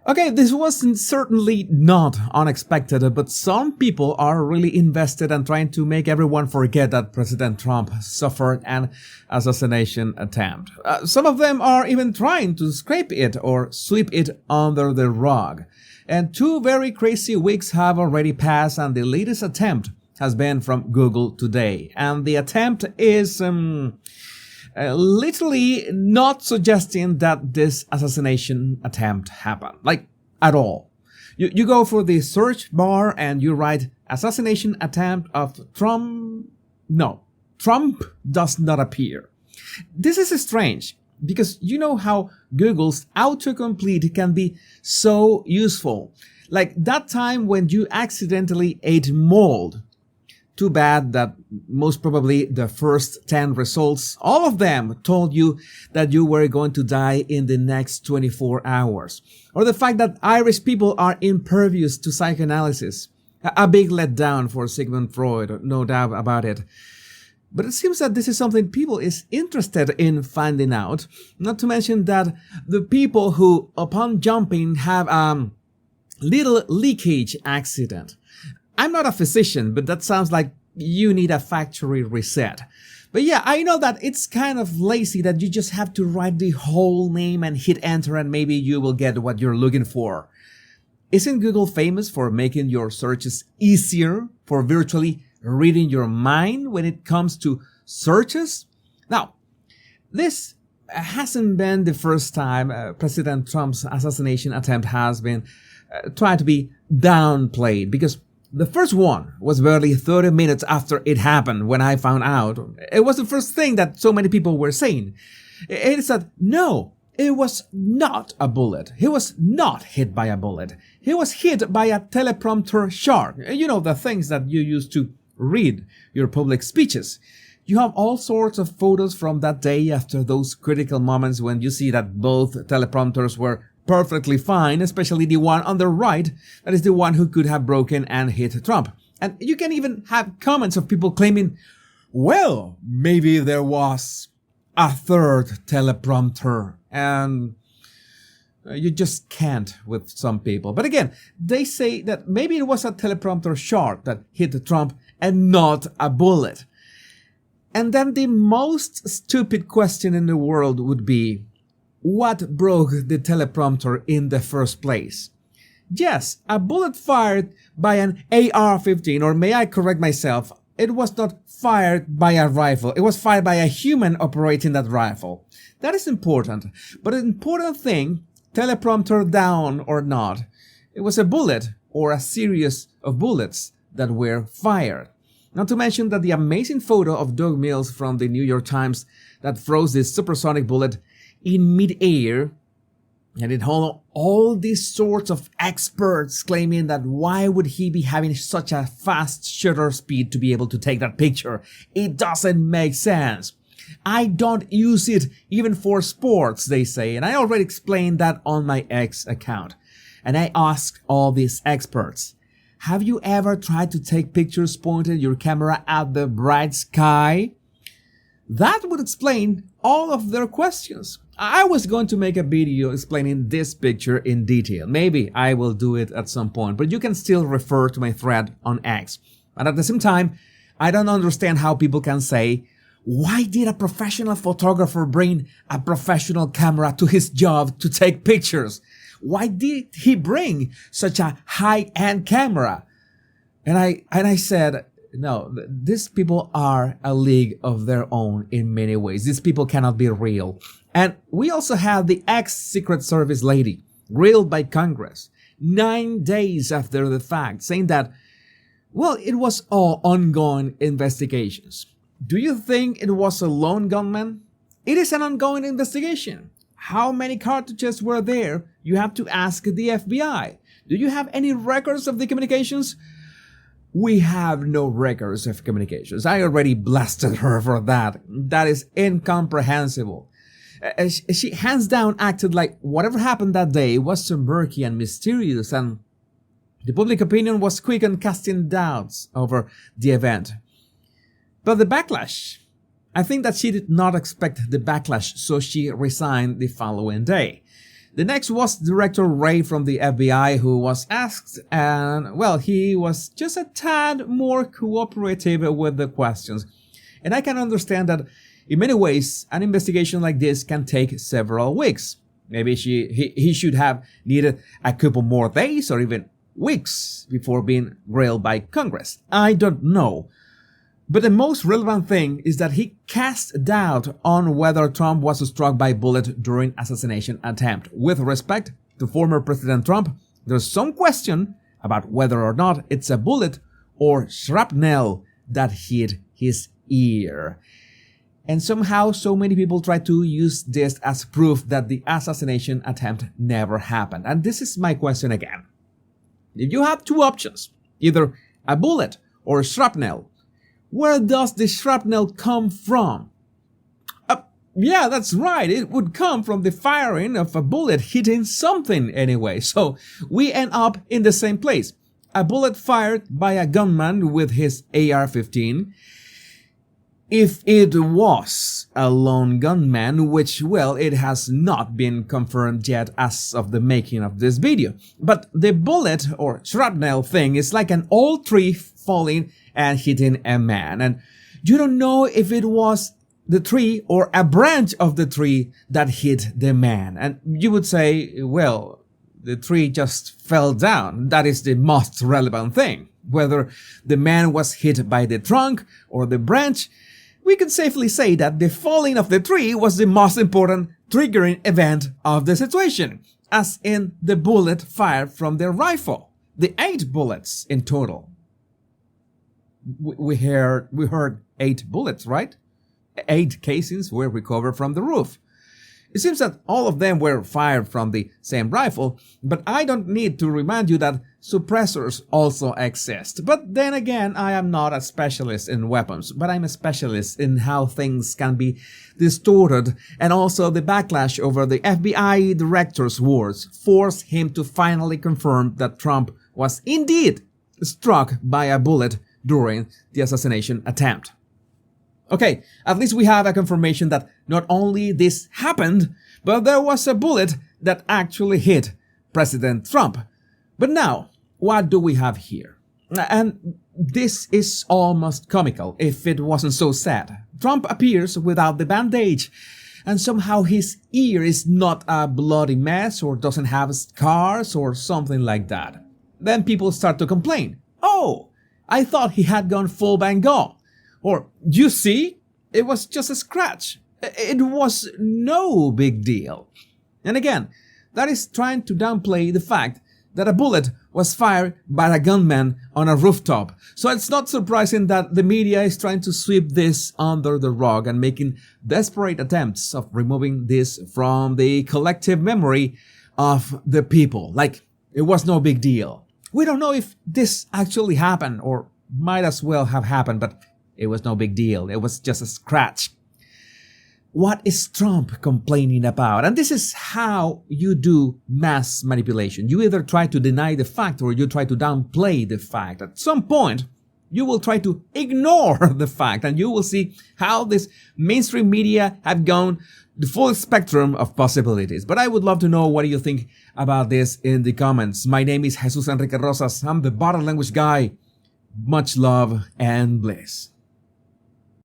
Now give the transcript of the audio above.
Okay, this was certainly not unexpected, but some people are really invested and trying to make everyone forget that President Trump suffered an assassination attempt. Some of them are even trying to scrape it or sweep it under the rug. And 2 very crazy weeks have already passed, and the latest attempt has been from Google today. And the attempt is literally not suggesting that this assassination attempt happened, like at all. You go for the search bar and you write assassination attempt of Trump. No, Trump does not appear. This is strange because you know how Google's autocomplete can be so useful. Like that time when you accidentally ate mold. Too bad that most probably the first 10 results, all of them told you that you were going to die in the next 24 hours. Or the fact that Irish people are impervious to psychoanalysis. A big letdown for Sigmund Freud, no doubt about it. But it seems that this is something people is interested in finding out. Not to mention that the people who, upon jumping, have a little leakage accident. I'm not a physician, but that sounds like you need a factory reset. But yeah, I know that it's kind of lazy that you just have to write the whole name and hit enter and maybe you will get what you're looking for. Isn't Google famous for making your searches easier, for virtually reading your mind when it comes to searches? Now, this hasn't been the first time President Trump's assassination attempt has been tried to be downplayed, because the first one was barely 30 minutes after it happened when I found out. It was the first thing that so many people were saying. It said, no, it was not a bullet. He was not hit by a bullet. He was hit by a teleprompter shark. You know, the things that you use to read your public speeches. You have all sorts of photos from that day after those critical moments when you see that both teleprompters were perfectly fine, especially the one on the right, that is the one who could have broken and hit Trump. And you can even have comments of people claiming, well, maybe there was a third teleprompter, and you just can't with some people. But again, they say that maybe it was a teleprompter shark that hit Trump and not a bullet. And then the most stupid question in the world would be, what broke the teleprompter in the first place? Yes, a bullet fired by an AR-15, or may I correct myself, it was not fired by a rifle. It was fired by a human operating that rifle. That is important. But an important thing, teleprompter down or not, it was a bullet or a series of bullets that were fired. Not to mention that the amazing photo of Doug Mills from the New York Times that froze this supersonic bullet in mid-air, and it had all these sorts of experts claiming that why would he be having such a fast shutter speed to be able to take that picture? It doesn't make sense. I don't use it even for sports, they say, and I already explained that on my X account. And I asked all these experts, have you ever tried to take pictures pointing your camera at the bright sky? That would explain all of their questions. I was going to make a video explaining this picture in detail. Maybe I will do it at some point, but you can still refer to my thread on X. But at the same time, I don't understand how people can say, why did a professional photographer bring a professional camera to his job to take pictures? Why did he bring such a high-end camera? And I said, no, these people are a league of their own in many ways. These people cannot be real. And we also had the ex-Secret Service lady grilled by Congress 9 days after the fact, saying that, well, it was all ongoing investigations. Do you think it was a lone gunman? It is an ongoing investigation. How many cartridges were there? You have to ask the FBI. Do you have any records of the communications? We have no records of communications. I already blasted her for that. That is incomprehensible. She hands down acted like whatever happened that day was so murky and mysterious, and the public opinion was quick on casting doubts over the event. But the backlash, I think that she did not expect the backlash, so she resigned the following day. The next was Director Ray from the FBI, who was asked, and well, he was just a tad more cooperative with the questions. And I can understand that in many ways, an investigation like this can take several weeks. Maybe he should have needed a couple more days or even weeks before being grilled by Congress. I don't know. But the most relevant thing is that he cast doubt on whether Trump was struck by bullet during assassination attempt. With respect to former President Trump, there's some question about whether or not it's a bullet or shrapnel that hit his ear. And somehow so many people try to use this as proof that the assassination attempt never happened. And this is my question again. If you have two options, either a bullet or shrapnel, where does the shrapnel come from? Yeah, that's right. It would come from the firing of a bullet hitting something anyway. So we end up in the same place. A bullet fired by a gunman with his AR-15. If it was a lone gunman, which, well, it has not been confirmed yet as of the making of this video. But the bullet or shrapnel thing is like an old tree falling and hitting a man. And you don't know if it was the tree or a branch of the tree that hit the man. And you would say, well, the tree just fell down. That is the most relevant thing. Whether the man was hit by the trunk or the branch, we can safely say that the falling of the tree was the most important triggering event of the situation, as in the bullet fired from the rifle. The 8 bullets in total. We heard 8 bullets, right? 8 casings were recovered from the roof. It seems that all of them were fired from the same rifle, but I don't need to remind you that suppressors also exist. But then again, I am not a specialist in weapons, but I'm a specialist in how things can be distorted, and also the backlash over the FBI director's words forced him to finally confirm that Trump was indeed struck by a bullet during the assassination attempt. Okay, at least we have a confirmation that not only this happened, but there was a bullet that actually hit President Trump. But now, what do we have here? And this is almost comical if it wasn't so sad. Trump appears without the bandage, and somehow his ear is not a bloody mess or doesn't have scars or something like that. Then people start to complain. Oh, I thought he had gone full Van Gogh. Or, you see, it was just a scratch. It was no big deal. And again, that is trying to downplay the fact that a bullet was fired by a gunman on a rooftop. So it's not surprising that the media is trying to sweep this under the rug and making desperate attempts of removing this from the collective memory of the people. Like, it was no big deal. We don't know if this actually happened or might as well have happened, but it was no big deal. It was just a scratch. What is Trump complaining about? And this is how you do mass manipulation. You either try to deny the fact or you try to downplay the fact. At some point, you will try to ignore the fact, and you will see how this mainstream media have gone the full spectrum of possibilities. But I would love to know what do you think about this in the comments. My name is Jesus Enrique Rosas. I'm the body language guy. Much love and bliss.